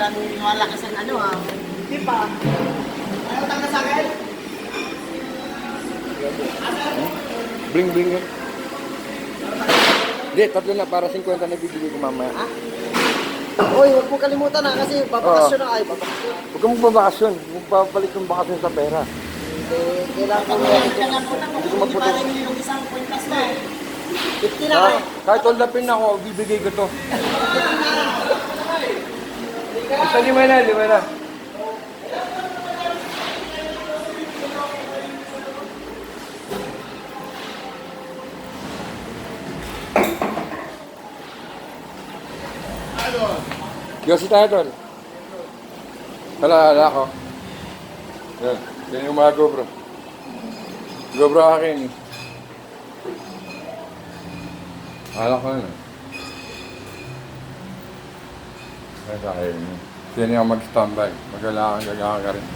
walang malakas ang ano ha. Hindi pa. Ayaw tangga sa akin? Bling bling yan. Hindi, tatlo na para 50 na bibili ko mamaya. Ha? Uy, huwag mo kalimutan na kasi babakasyon na kayo. Babakasyon. Huwag kang magbabakasyon. Magpapalit ng bakasyon sa pera. Kailangan ko magputo. parang yung isang kwintas na eh. 50 na Ha? kayo. Kahit hold upin ako, bibigay ko to. Isa 5 na, 5 na. Yosi tayo tol. Hala ako. Yan. Yan yung mga GoPro. GoPro akin. Hala ko yun. Kaya sa akin. Yan yung mag-standby. Magkailangan gagawa ka rin.